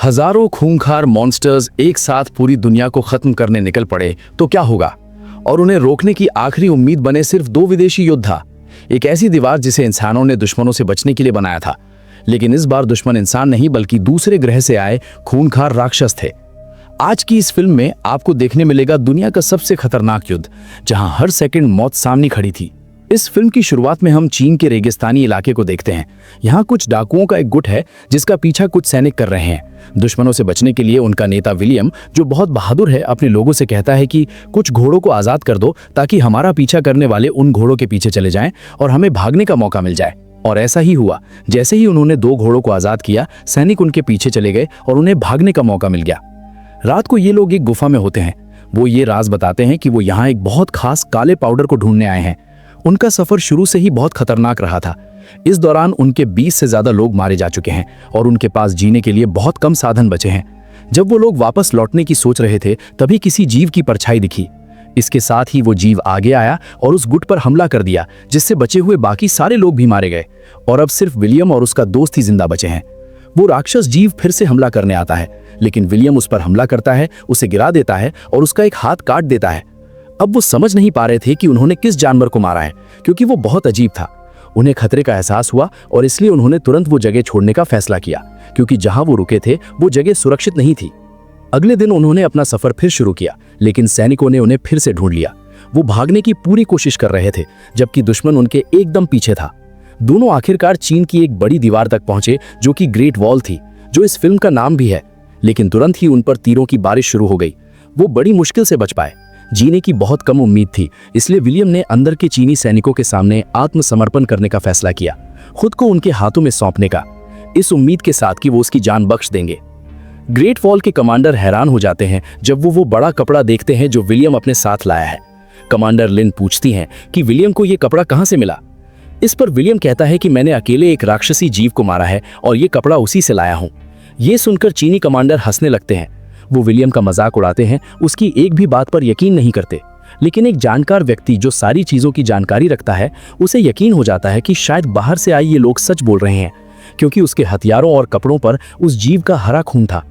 हजारों खूंखार मॉन्स्टर्स एक साथ पूरी दुनिया को खत्म करने निकल पड़े तो क्या होगा। और उन्हें रोकने की आखिरी उम्मीद बने सिर्फ दो विदेशी योद्धा, एक ऐसी दीवार जिसे इंसानों ने दुश्मनों से बचने के लिए बनाया था। लेकिन इस बार दुश्मन इंसान नहीं बल्कि दूसरे ग्रह से आए खूंखार राक्षस थे। आज की इस फिल्म में आपको देखने मिलेगा दुनिया का सबसे खतरनाक युद्ध, जहां हर सेकंड मौत सामने खड़ी थी। इस फिल्म की शुरुआत में हम चीन के रेगिस्तानी इलाके को देखते हैं। यहाँ कुछ डाकुओं का एक गुट है जिसका पीछा कुछ सैनिक कर रहे हैं। दुश्मनों से बचने के लिए उनका नेता विलियम, जो बहुत बहादुर है, अपने लोगों से कहता है कि कुछ घोड़ों को आजाद कर दो ताकि हमारा पीछा करने वाले उन घोड़ों के पीछे चले जाएं और हमें भागने का मौका मिल जाए। और ऐसा ही हुआ। जैसे ही उन्होंने दो घोड़ों को आजाद किया, सैनिक उनके पीछे चले गए और उन्हें भागने का मौका मिल गया। रात को ये लोग एक गुफा में होते हैं। वो ये राज बताते हैं कि वो यहाँ एक बहुत खास काले पाउडर को ढूंढने आए हैं। उनका सफर शुरू से ही बहुत खतरनाक रहा था। इस दौरान उनके 20 से ज्यादा लोग मारे जा चुके हैं और उनके पास जीने के लिए बहुत कम साधन बचे हैं। जब वो लोग वापस लौटने की सोच रहे थे, तभी किसी जीव की परछाई दिखी। इसके साथ ही वो जीव आगे आया और उस गुट पर हमला कर दिया, जिससे बचे हुए बाकी सारे लोग भी मारे गए और अब सिर्फ विलियम और उसका दोस्त ही जिंदा बचे हैं। वो राक्षस जीव फिर से हमला करने आता है, लेकिन विलियम उस पर हमला करता है, उसे गिरा देता है और उसका एक हाथ काट देता है। अब वो समझ नहीं पा रहे थे कि उन्होंने किस जानवर को मारा है, क्योंकि वो बहुत अजीब था। उन्हें खतरे का एहसास हुआ और इसलिए उन्होंने तुरंत वो जगह छोड़ने का फैसला किया, क्योंकि जहां वो रुके थे वो जगह सुरक्षित नहीं थी। अगले दिन उन्होंने अपना सफर फिर शुरू किया, लेकिन सैनिकों ने उन्हें फिर से ढूंढ लिया। वो भागने की पूरी कोशिश कर रहे थे, जबकि दुश्मन उनके एकदम पीछे था। दोनों आखिरकार चीन की एक बड़ी दीवार तक पहुंचे, जो कि ग्रेट वॉल थी, जो इस फिल्म का नाम भी है। लेकिन तुरंत ही उन पर तीरों की बारिश शुरू हो गई। वो बड़ी मुश्किल से बच पाए। जीने की बहुत कम उम्मीद थी, इसलिए विलियम ने अंदर के चीनी सैनिकों के सामने आत्मसमर्पण करने का फैसला किया, खुद को उनके हाथों में सौंपने का, इस उम्मीद के साथ कि वो उसकी जान बख्श देंगे। ग्रेट वॉल के कमांडर हैरान हो जाते हैं जब वो बड़ा कपड़ा देखते हैं जो विलियम अपने साथ लाया है। कमांडर लिन पूछती हैं कि विलियम को ये कपड़ा कहां से मिला। इस पर विलियम कहता है कि मैंने अकेले एक राक्षसी जीव को मारा है और ये कपड़ा उसी से लाया हूं। ये सुनकर चीनी कमांडर हंसने लगते हैं। वो विलियम का मजाक उड़ाते हैं, उसकी एक भी बात पर यकीन नहीं करते। लेकिन एक जानकार व्यक्ति जो सारी चीजों की जानकारी रखता है, उसे यकीन हो जाता है कि शायद बाहर से आए ये लोग सच बोल रहे हैं, क्योंकि उसके हथियारों और कपड़ों पर उस जीव का हरा खून था।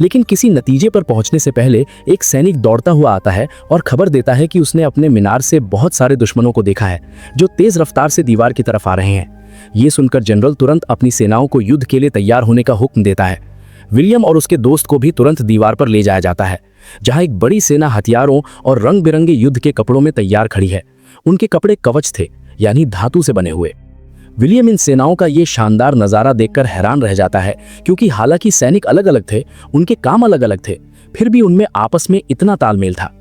लेकिन किसी नतीजे पर पहुंचने से पहले एक सैनिक दौड़ता हुआ आता है और खबर देता है कि उसने अपने मीनार से बहुत सारे दुश्मनों को देखा है, जो तेज रफ्तार से दीवार की तरफ आ रहे हैं। ये सुनकर जनरल तुरंत अपनी सेनाओं को युद्ध के लिए तैयार होने का हुक्म देता है। विलियम और उसके दोस्त को भी तुरंत दीवार पर ले जाया जाता है, जहां एक बड़ी सेना हथियारों और रंग बिरंगे युद्ध के कपड़ों में तैयार खड़ी है। उनके कपड़े कवच थे, यानी धातु से बने हुए। विलियम इन सेनाओं का ये शानदार नजारा देखकर हैरान रह जाता है, क्योंकि हालांकि सैनिक अलग अलग थे, उनके काम अलग अलग थे, फिर भी उनमें आपस में इतना तालमेल था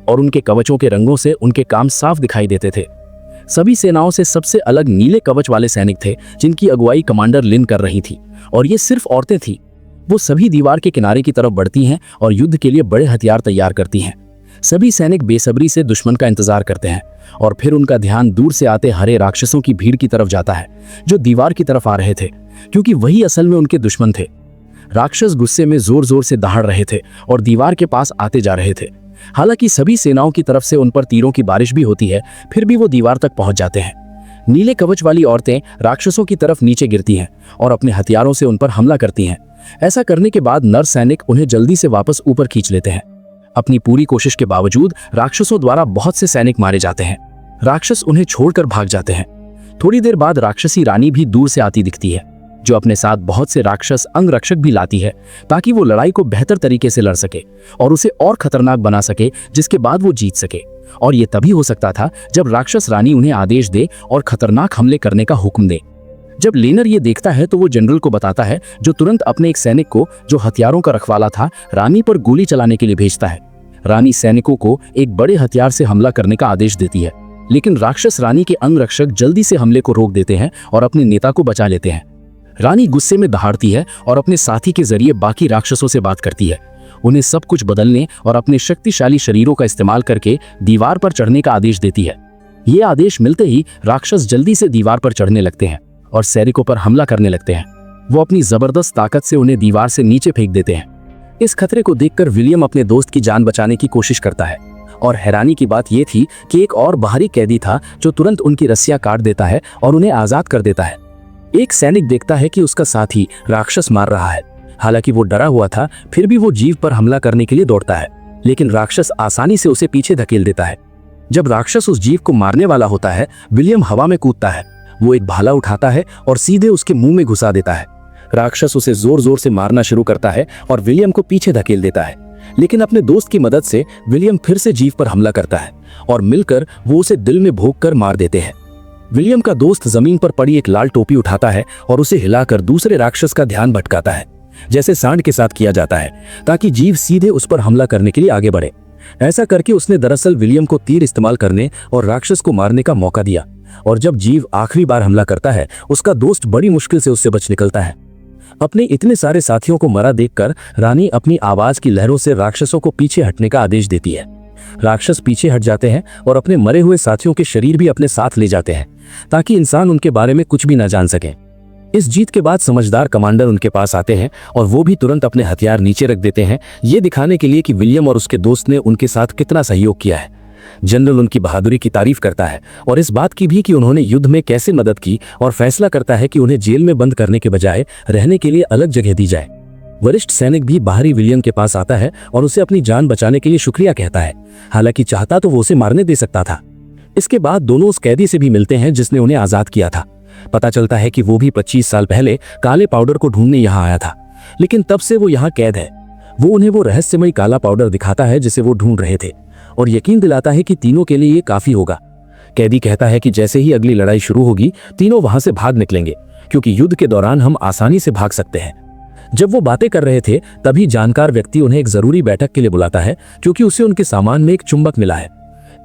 और उनके कवचों के रंगों से उनके काम साफ दिखाई देते थे। सभी सेनाओं से सबसे अलग नीले कवच वाले सैनिक थे, जिनकी अगुवाई कमांडर लिन कर रही थी, और ये सिर्फ औरतें थीं। वो सभी दीवार के किनारे की तरफ बढ़ती हैं और युद्ध के लिए बड़े हथियार तैयार करती हैं। सभी सैनिक बेसब्री से दुश्मन का इंतजार करते हैं और फिर उनका ध्यान दूर से आते हरे राक्षसों की भीड़ की तरफ जाता है, जो दीवार की तरफ आ रहे थे, क्योंकि वही असल में उनके दुश्मन थे। राक्षस गुस्से में जोर जोर से दहाड़ रहे थे और दीवार के पास आते जा रहे थे। हालांकि सभी सेनाओं की तरफ से उन पर तीरों की बारिश भी होती है, फिर भी वो दीवार तक पहुंच जाते हैं। नीले कवच वाली औरतें राक्षसों की तरफ नीचे गिरती हैं और अपने हथियारों से उन पर हमला करती हैं। ऐसा करने के बाद नर सैनिक उन्हें जल्दी से वापस ऊपर खींच लेते हैं। अपनी पूरी कोशिश के बावजूद राक्षसों द्वारा बहुत से सैनिक मारे जाते हैं। राक्षस उन्हें छोड़कर भाग जाते हैं। थोड़ी देर बाद राक्षसी रानी भी दूर से आती दिखती है, जो अपने साथ बहुत से राक्षस अंगरक्षक भी लाती है, ताकि वो लड़ाई को बेहतर तरीके से लड़ सके और उसे और खतरनाक बना सके, जिसके बाद वो जीत सके। और ये तभी हो सकता था जब राक्षस रानी उन्हें आदेश दे और खतरनाक हमले करने का हुक्म दे। जब लेनर ये देखता है तो वो जनरल को बताता है, जो तुरंत अपने एक सैनिक को, जो हथियारों का रखवाला था, रानी पर गोली चलाने के लिए भेजता है। रानी सैनिकों को एक बड़े हथियार से हमला करने का आदेश देती है, लेकिन राक्षस रानी के अंगरक्षक जल्दी से हमले को रोक देते हैं और अपने नेता को बचा लेते हैं। रानी गुस्से में दहाड़ती है और अपने साथी के जरिए बाकी राक्षसों से बात करती है, उन्हें सब कुछ बदलने और अपने शक्तिशाली शरीरों का इस्तेमाल करके दीवार पर चढ़ने का आदेश देती है। ये आदेश मिलते ही राक्षस जल्दी से दीवार पर चढ़ने लगते हैं और सैनिकों पर हमला करने लगते हैं। वो अपनी जबरदस्त ताकत से उन्हें दीवार से नीचे फेंक देते हैं। इस खतरे को देखकर विलियम अपने दोस्त की जान बचाने की कोशिश करता है, और हैरानी की बात यह थी कि एक और बाहरी कैदी था, जो तुरंत उनकी रस्सियां काट देता है और उन्हें आजाद कर देता है। एक सैनिक देखता है कि उसका साथी राक्षस मार रहा है, हालांकि वो डरा हुआ था, फिर भी वो जीव पर हमला करने के लिए दौड़ता है, लेकिन राक्षस आसानी से उसे पीछे धकेल देता है। जब राक्षस उस जीव को मारने वाला होता है, विलियम हवा में कूदता है। वो एक भाला उठाता है और सीधे उसके मुंह में घुसा देता है। राक्षस उसे जोर जोर से मारना शुरू करता है और विलियम को पीछे धकेल देता है, लेकिन अपने दोस्त की मदद से विलियम फिर से जीव पर हमला करता है और मिलकर वो उसे दिल में भोंक कर मार देते हैं। विलियम का दोस्त जमीन पर पड़ी एक लाल टोपी उठाता है और उसे हिलाकर दूसरे राक्षस का ध्यान भटकाता है, जैसे सांड के साथ किया जाता है, ताकि जीव सीधे उस पर हमला करने के लिए आगे बढ़े। ऐसा करके उसने दरअसल विलियम को तीर इस्तेमाल करने और राक्षस को मारने का मौका दिया, और जब जीव आखिरी बार हमला करता है, उसका दोस्त बड़ी मुश्किल से उससे बच निकलता है। अपने इतने सारे साथियों को मरा देखकर रानी अपनी आवाज की लहरों से राक्षसों को पीछे हटने का आदेश देती है। राक्षस पीछे हट जाते हैं और अपने मरे हुए साथियों के शरीर भी अपने साथ ले जाते हैं, ताकि इंसान उनके बारे में कुछ भी न जान सके। इस जीत के बाद समझदार कमांडर उनके पास आते हैं और वो भी तुरंत अपने हथियार नीचे रख देते हैं, ये दिखाने के लिए कि विलियम और उसके दोस्त ने उनके साथ कितना सहयोग किया है। जनरल उनकी बहादुरी की तारीफ करता है और इस बात की भी कि उन्होंने युद्ध में कैसे मदद की, और फैसला करता है कि उन्हें जेल में बंद करने के बजाय रहने के लिए अलग जगह दी जाए। वरिष्ठ सैनिक भी बाहरी विलियम के पास आता है और उसे अपनी जान बचाने के लिए शुक्रिया कहता है, हालांकि चाहता तो वो उसे मारने दे सकता था। इसके बाद दोनों उस कैदी से भी मिलते हैं जिसने उन्हें आजाद किया था। पता चलता है कि वो भी 25 साल पहले काले पाउडर को ढूंढने यहाँ आया था, लेकिन तब से वो यहाँ कैद है। वो उन्हें वो रहस्यमयी काला पाउडर दिखाता है जिसे वो ढूंढ रहे थे, और यकीन दिलाता है कि तीनों के लिए ये काफी होगा। कैदी कहता है कि जैसे ही अगली लड़ाई शुरू होगी, तीनों वहां से भाग निकलेंगे, क्योंकि युद्ध के दौरान हम आसानी से भाग सकते हैं। जब वो बातें कर रहे थे, तभी जानकार व्यक्ति उन्हें एक जरूरी बैठक के लिए बुलाता है, क्योंकि उसे उनके सामान में एक चुंबक मिला है।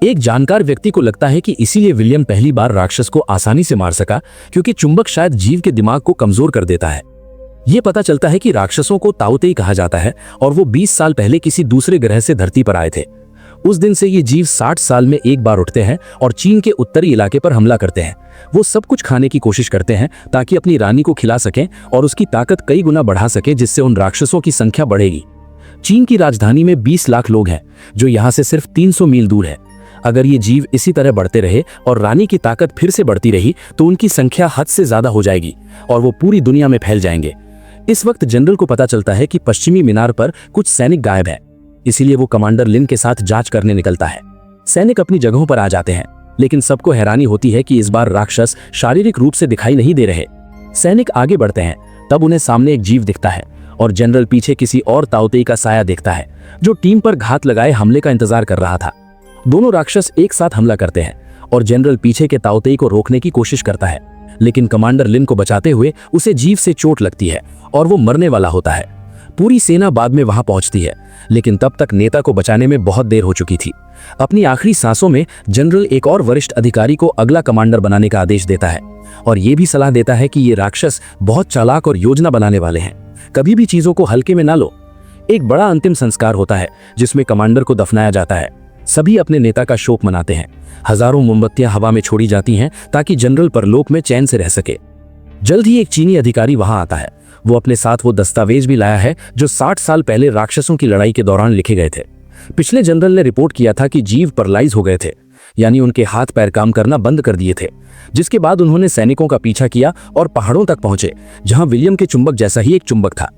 एक जानकार व्यक्ति को लगता है कि इसीलिए विलियम पहली बार राक्षस को आसानी से मार सका, क्योंकि चुंबक शायद जीव के दिमाग को कमजोर कर देता है। ये पता चलता है कि राक्षसों को ताओतेई कहा जाता है और वो 20 साल पहले किसी दूसरे ग्रह से धरती पर आए थे। उस दिन से ये जीव 60 साल में एक बार उठते हैं और चीन के उत्तरी इलाके पर हमला करते हैं। वो सब कुछ खाने की कोशिश करते हैं ताकि अपनी रानी को खिला सकें और उसकी ताकत कई गुना बढ़ा सके, जिससे उन राक्षसों की संख्या बढ़ेगी। चीन की राजधानी में 20 लाख लोग हैं, जो यहाँ से सिर्फ 300 मील दूर है। अगर ये जीव इसी तरह बढ़ते रहे और रानी की ताकत फिर से बढ़ती रही, तो उनकी संख्या हद से ज्यादा हो जाएगी और वो पूरी दुनिया में फैल जाएंगे। इस वक्त जनरल को पता चलता है कि पश्चिमी मीनार पर कुछ सैनिक गायब है, इसीलिए वो कमांडर लिन के साथ जांच करने निकलता है। सैनिक अपनी जगहों पर आ जाते हैं, लेकिन सबको हैरानी होती है कि इस बार राक्षस शारीरिक रूप से दिखाई नहीं दे रहे। सैनिक आगे बढ़ते हैं, तब उन्हें सामने एक जीव दिखता है और जनरल पीछे किसी और ताओतेई का साया देखता है, जो टीम पर घात लगाए हमले का इंतजार कर रहा था। दोनों राक्षस एक साथ हमला करते हैं और जनरल पीछे के ताओतेई को रोकने की कोशिश करता है, लेकिन कमांडर लिन को बचाते हुए उसे जीव से चोट लगती है और वो मरने वाला होता है। पूरी सेना बाद में वहां पहुंचती है, लेकिन तब तक नेता को बचाने में बहुत देर हो चुकी थी। अपनी आखिरी सांसों में जनरल एक और वरिष्ठ अधिकारी को अगला कमांडर बनाने का आदेश देता है और ये भी सलाह देता है कि ये राक्षस बहुत चालाक और योजना बनाने वाले हैं, कभी भी चीजों को हल्के में ना लो। एक बड़ा अंतिम संस्कार होता है जिसमें कमांडर को दफनाया जाता है। सभी अपने नेता का शोक मनाते हैं। हजारों मोमबत्तियां हवा में छोड़ी जाती हैं ताकि जनरल परलोक में चैन से रह सके। जल्द ही एक चीनी अधिकारी वहां आता है। वो अपने साथ वो दस्तावेज भी लाया है जो 60 साल पहले राक्षसों की लड़ाई के दौरान लिखे गए थे। पिछले जनरल ने रिपोर्ट किया था कि जीव पैरालाइज हो गए थे, यानी उनके हाथ पैर काम करना बंद कर दिए थे, जिसके बाद उन्होंने सैनिकों का पीछा किया और पहाड़ों तक पहुंचे, जहां विलियम के चुंबक जैसा ही एक चुंबक था।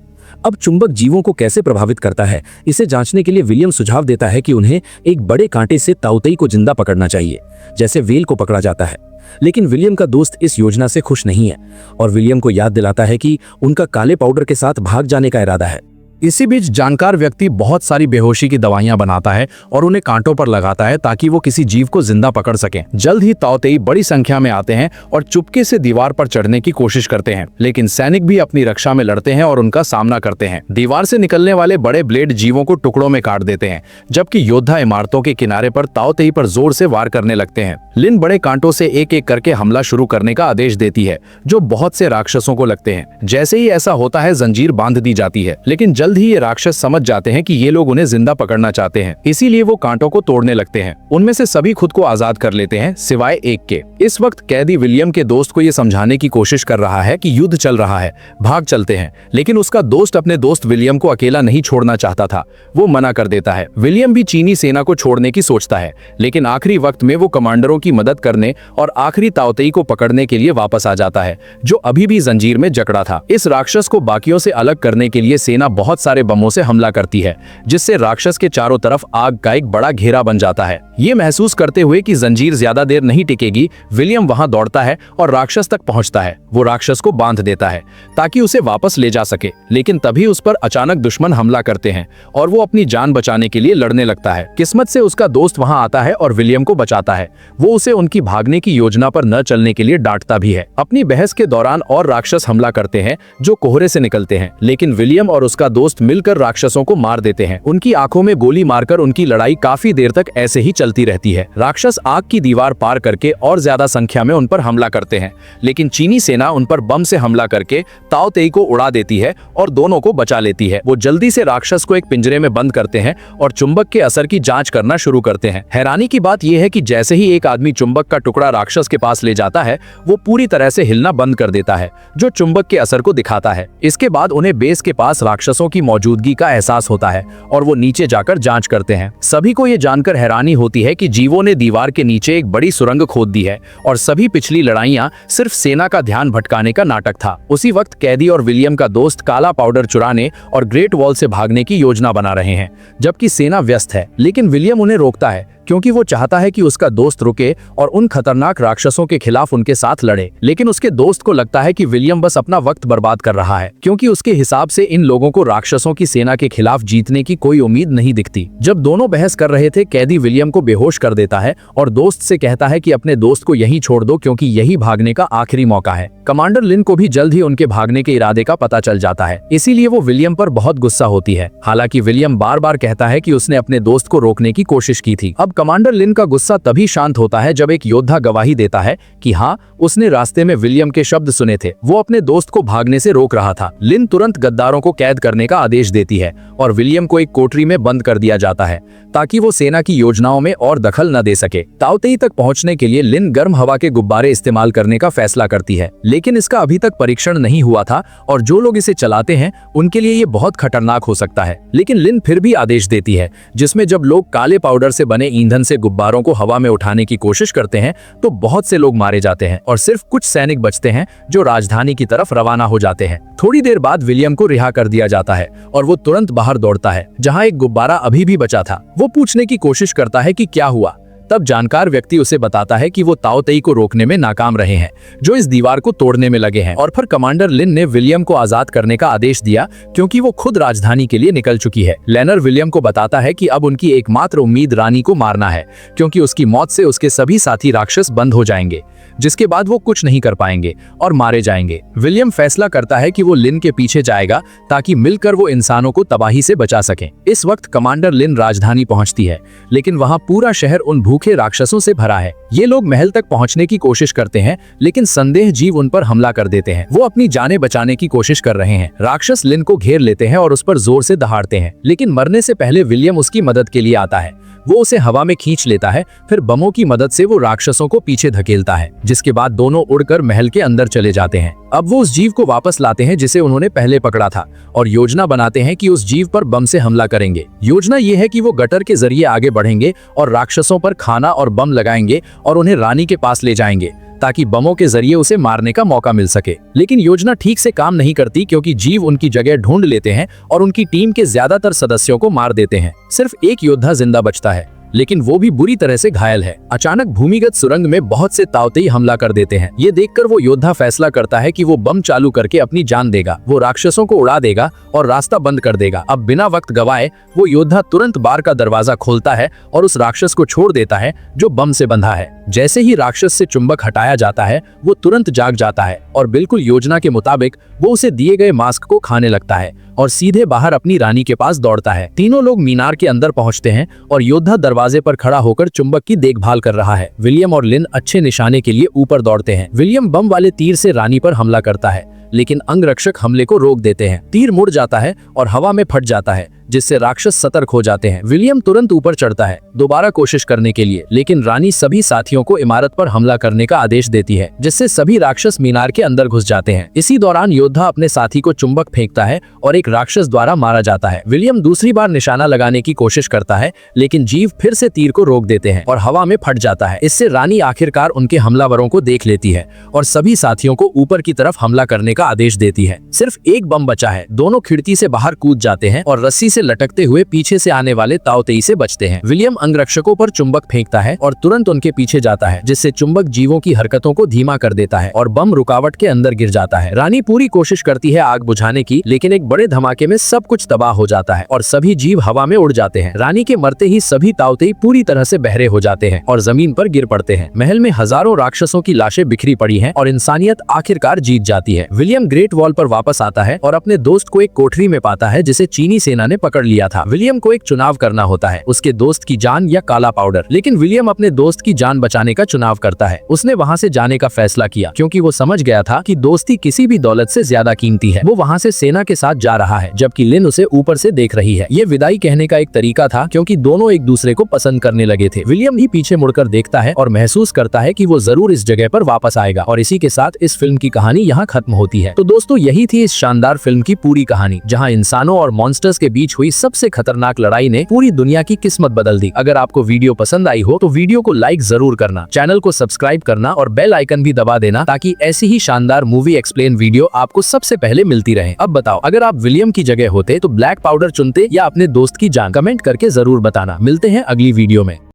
अब चुंबक जीवों को कैसे प्रभावित करता है, इसे जांचने के लिए विलियम सुझाव देता है कि उन्हें एक बड़े कांटे से ताओतेई को जिंदा पकड़ना चाहिए, जैसे व्हेल को पकड़ा जाता है। लेकिन विलियम का दोस्त इस योजना से खुश नहीं है और विलियम को याद दिलाता है कि उनका काले पाउडर के साथ भाग जाने का इरादा है। इसी बीच जानकार व्यक्ति बहुत सारी बेहोशी की दवाइयां बनाता है और उन्हें कांटों पर लगाता है ताकि वो किसी जीव को जिंदा पकड़ सके। जल्द ही ताओतेई बड़ी संख्या में आते हैं और चुपके से दीवार पर चढ़ने की कोशिश करते हैं, लेकिन सैनिक भी अपनी रक्षा में लड़ते हैं और उनका सामना करते हैं। दीवार से निकलने वाले बड़े ब्लेड जीवों को टुकड़ों में काट देते हैं, जबकि योद्धा इमारतों के किनारे पर ताओतेई पर जोर से वार करने लगते हैं। लिन बड़े कांटों से एक एक करके हमला शुरू करने का आदेश देती है, जो बहुत से राक्षसों को लगते हैं। जैसे ही ऐसा होता है, जंजीर बांध दी जाती है, लेकिन जल्द जल्द ही ये राक्षस समझ जाते हैं कि ये लोग उन्हें जिंदा पकड़ना चाहते हैं, इसीलिए वो कांटों को तोड़ने लगते हैं। उनमें से सभी खुद को आजाद कर लेते हैं सिवाय एक के। इस वक्त कैदी विलियम के दोस्त को ये समझाने की कोशिश कर रहा है कि युद्ध चल रहा है, भाग चलते हैं, लेकिन उसका दोस्त अपने दोस्त विलियम को अकेला नहीं छोड़ना चाहता था। वो मना कर देता है। विलियम भी चीनी सेना को छोड़ने की सोचता है, लेकिन आखिरी वक्त में वो कमांडरों की मदद करने और आखिरी ताओतेई को पकड़ने के लिए वापस आ जाता है, जो अभी भी जंजीर में जकड़ा था। इस राक्षस को बाकियों से अलग करने के लिए सेना बहुत सारे बमों से हमला करती है, जिससे राक्षस के चारों तरफ आग का एक बड़ा घेरा बन जाता है। ये महसूस करते हुए कि जंजीर ज्यादा देर नहीं टिकेगी, विलियम वहां दौड़ता है और राक्षस तक पहुंचता है। वो राक्षस को बांध देता है ताकि उसे वापस ले जा सके, लेकिन तभी उस पर अचानक दुश्मन हमला करते हैं और वो अपनी जान बचाने के लिए लड़ने लगता है। किस्मत से उसका दोस्त वहां आता है और विलियम को बचाता है। वो उसे उनकी भागने की योजना पर न चलने के लिए डांटता भी है। अपनी बहस के दौरान और राक्षस हमला करते हैं जो कोहरे से निकलते हैं, लेकिन विलियम और उसका दोस्त मिलकर राक्षसों को मार देते हैं। उनकी आंखों में गोली मारकर उनकी लड़ाई काफी देर तक ऐसे ही चलती रहती है। राक्षस आग की दीवार पार करके और ज्यादा संख्या में उन पर हमला करते हैं, लेकिन चीनी सेना उन पर बम से हमला करके ताओतेई को उड़ा देती है और दोनों को बचा लेती है। वो जल्दी से राक्षस को एक पिंजरे में बंद करते हैं और चुंबक के असर की जांच करना शुरू करते हैं। हैरानी की बात यह है कि जैसे ही एक आदमी चुंबक का टुकड़ा राक्षस के पास ले जाता है, वो पूरी तरह से हिलना बंद कर देता है, जो चुंबक के असर को दिखाता है। इसके बाद उन्हें बेस के पास राक्षसों की मौजूदगी का एहसास होता है और वो नीचे जाकर जांच करते हैं। सभी को ये जानकर हैरानी होती है कि जीवों ने दीवार के नीचे एक बड़ी सुरंग खोद दी है और सभी पिछली लड़ाइयां सिर्फ सेना का ध्यान भटकाने का नाटक था। उसी वक्त कैदी और विलियम का दोस्त काला पाउडर चुराने और ग्रेट वॉल से भागने की योजना बना रहे हैं, जबकि सेना व्यस्त है। लेकिन विलियम उन्हें रोकता है क्योंकि वो चाहता है कि उसका दोस्त रुके और उन खतरनाक राक्षसों के खिलाफ उनके साथ लड़े। लेकिन उसके दोस्त को लगता है कि विलियम बस अपना वक्त बर्बाद कर रहा है, क्योंकि उसके हिसाब से इन लोगों को राक्षसों की सेना के खिलाफ जीतने की कोई उम्मीद नहीं दिखती। जब दोनों बहस कर रहे थे, कैदी विलियम को बेहोश कर देता है और दोस्त से कहता है कि अपने दोस्त को यहीं छोड़ दो, क्योंकि यही भागने का आखिरी मौका है। कमांडर लिन को भी जल्द ही उनके भागने के इरादे का पता चल जाता है, इसीलिए वो विलियम पर बहुत गुस्सा होती है। हालांकि विलियम बार बार कहता है कि उसने अपने दोस्त को रोकने की कोशिश की थी। अब कमांडर लिन का गुस्सा तभी शांत होता है जब एक योद्धा गवाही देता है कि हाँ, उसने रास्ते में विलियम के शब्द सुने थे। वो अपने दोस्त को भागने से रोक रहा था। लिन तुरंत गद्दारों को कैद करने का आदेश देती है और विलियम को एक कोठरी में बंद कर दिया जाता है ताकि वो सेना की योजनाओं में और दखल न दे सके। ताओतेई तक पहुंचने के लिए लिन गर्म हवा के गुब्बारे इस्तेमाल करने का फैसला करती है, लेकिन इसका अभी तक परीक्षण नहीं हुआ था और जो लोग इसे चलाते हैं उनके लिए ये बहुत खतरनाक हो सकता है। लेकिन लिन फिर भी आदेश देती है, जिसमें जब लोग काले पाउडर से बने ईंधन से गुब्बारों को हवा में उठाने की कोशिश करते हैं तो बहुत से लोग मारे जाते हैं और सिर्फ कुछ सैनिक बचते हैं जो राजधानी की तरफ रवाना हो जाते हैं। थोड़ी देर बाद विलियम को रिहा कर दिया जाता है और वो तुरंत बाहर दौड़ता है जहां एक गुब्बारा अभी भी बचा था। वो पूछने की कोशिश करता है कि क्या हुआ। तब जानकार व्यक्ति उसे बताता है कि वो ताओतेई को रोकने में नाकाम रहे हैं, जो इस दीवार को तोड़ने में लगे हैं। और फिर कमांडर लिन ने विलियम को आजाद करने का आदेश दिया क्योंकि वो खुद राजधानी के लिए निकल चुकी है। लेनर विलियम को बताता है कि अब उनकी एकमात्र उम्मीद रानी को मारना है, क्योंकि उसकी मौत से उसके सभी साथी राक्षस बंद हो जाएंगे, जिसके बाद वो कुछ नहीं कर पाएंगे और मारे जाएंगे। विलियम फैसला करता है कि वो लिन के पीछे जाएगा ताकि मिलकर वो इंसानों को तबाही से बचा सकें। इस वक्त कमांडर लिन राजधानी पहुंचती है, लेकिन वहां पूरा शहर उन भूखे राक्षसों से भरा है। ये लोग महल तक पहुंचने की कोशिश करते हैं, लेकिन संदेह जीव उन पर हमला कर देते हैं। वो अपनी जानें बचाने की कोशिश कर रहे हैं। राक्षस लिन को घेर लेते हैं और उस पर जोर से दहाड़ते हैं, लेकिन मरने से पहले विलियम उसकी मदद के लिए आता है। वो उसे हवा में खींच लेता है, फिर बमों की मदद से वो राक्षसों को पीछे धकेलता है, जिसके बाद दोनों उड़कर महल के अंदर चले जाते हैं। अब वो उस जीव को वापस लाते हैं जिसे उन्होंने पहले पकड़ा था और योजना बनाते हैं कि उस जीव पर बम से हमला करेंगे। योजना ये है कि वो गटर के जरिए आगे बढ़ेंगे और राक्षसों पर खाना और बम लगाएंगे और उन्हें रानी के पास ले जाएंगे ताकि बमों के जरिए उसे मारने का मौका मिल सके। लेकिन योजना ठीक से काम नहीं करती क्योंकि जीव उनकी जगह ढूंढ लेते हैं और उनकी टीम के ज्यादातर सदस्यों को मार देते हैं। सिर्फ एक योद्धा जिंदा बचता है, लेकिन वो भी बुरी तरह से घायल है। अचानक भूमिगत सुरंग में बहुत से ताओतेई हमला कर देते हैं। ये देखकर वो योद्धा फैसला करता है कि वो बम चालू करके अपनी जान देगा। वो राक्षसों को उड़ा देगा और रास्ता बंद कर देगा। अब बिना वक्त गवाए वो योद्धा तुरंत बार का दरवाजा खोलता है और उस राक्षस को छोड़ देता है जो बम से बंधा है। जैसे ही राक्षस से चुंबक हटाया जाता है, वो तुरंत जाग जाता है और बिल्कुल योजना के मुताबिक वो उसे दिए गए मास्क को खाने लगता है और सीधे बाहर अपनी रानी के पास दौड़ता है। तीनों लोग मीनार के अंदर पहुंचते हैं और योद्धा दरवाजे पर खड़ा होकर चुंबक की देखभाल कर रहा है। विलियम और लिन अच्छे निशाने के लिए ऊपर दौड़ते हैं। विलियम बम वाले तीर से रानी पर हमला करता है, लेकिन अंगरक्षक हमले को रोक देते हैं। तीर मुड़ जाता है और हवा में फट जाता है, जिससे राक्षस सतर्क हो जाते हैं। विलियम तुरंत ऊपर चढ़ता है दोबारा कोशिश करने के लिए, लेकिन रानी सभी साथियों को इमारत पर हमला करने का आदेश देती है, जिससे सभी राक्षस मीनार के अंदर घुस जाते हैं। इसी दौरान योद्धा अपने साथी को चुंबक फेंकता है और एक राक्षस द्वारा मारा जाता है। विलियम दूसरी बार निशाना लगाने की कोशिश करता है, लेकिन जीव फिर से तीर को रोक देते हैं और हवा में फट जाता है। इससे रानी आखिरकार उनके हमलावरों को देख लेती है और सभी साथियों को ऊपर की तरफ हमला करने का आदेश देती है। सिर्फ एक बम बचा है। दोनों खिड़की से बाहर कूद जाते हैं और रस्सी से लटकते हुए पीछे से आने वाले ताओतेई से बचते हैं। विलियम अंगरक्षकों पर चुंबक फेंकता है और तुरंत उनके पीछे जाता है, जिससे चुंबक जीवों की हरकतों को धीमा कर देता है और बम रुकावट के अंदर गिर जाता है। रानी पूरी कोशिश करती है आग बुझाने की, लेकिन एक बड़े धमाके में सब कुछ तबाह हो जाता है और सभी जीव हवा में उड़ जाते हैं। रानी के मरते ही सभी ताओतेई पूरी तरह से बहरे हो जाते हैं और जमीन पर गिर पड़ते हैं। महल में हजारों राक्षसों की लाशें बिखरी पड़ी हैं और इंसानियत आखिरकार जीत जाती है। विलियम ग्रेट वॉल पर वापस आता है और अपने दोस्त को एक कोठरी में पाता है जिसे चीनी सेना ने पकड़ लिया था। विलियम को एक चुनाव करना होता है, उसके दोस्त की जान या काला पाउडर। लेकिन विलियम अपने दोस्त की जान बचाने का चुनाव करता है। उसने वहां से जाने का फैसला किया क्योंकि वो समझ गया था कि दोस्ती किसी भी दौलत से ज्यादा कीमती है। वो वहां से सेना के साथ जा रहा है, जबकि लिन उसे ऊपर से देख रही है। ये विदाई कहने का एक तरीका था क्योंकि दोनों एक दूसरे को पसंद करने लगे थे। विलियम भी पीछे मुड़कर देखता है और महसूस करता है कि वो जरूर इस जगह पर वापस आएगा। और इसी के साथ इस फिल्म की कहानी यहाँ खत्म होती है। तो दोस्तों, यही थी इस शानदार फिल्म की पूरी कहानी, जहाँ इंसानों और मॉन्स्टर्स के बीच हुई सबसे खतरनाक लड़ाई ने पूरी दुनिया की किस्मत बदल दी। अगर आपको वीडियो पसंद आई हो तो वीडियो को लाइक जरूर करना, चैनल को सब्सक्राइब करना और बेल आइकन भी दबा देना, ताकि ऐसी ही शानदार मूवी एक्सप्लेन वीडियो आपको सबसे पहले मिलती रहे। अब बताओ, अगर आप विलियम की जगह होते तो ब्लैक पाउडर चुनते या अपने दोस्त की जान? कमेंट करके जरूर बताना। मिलते हैं अगली वीडियो में।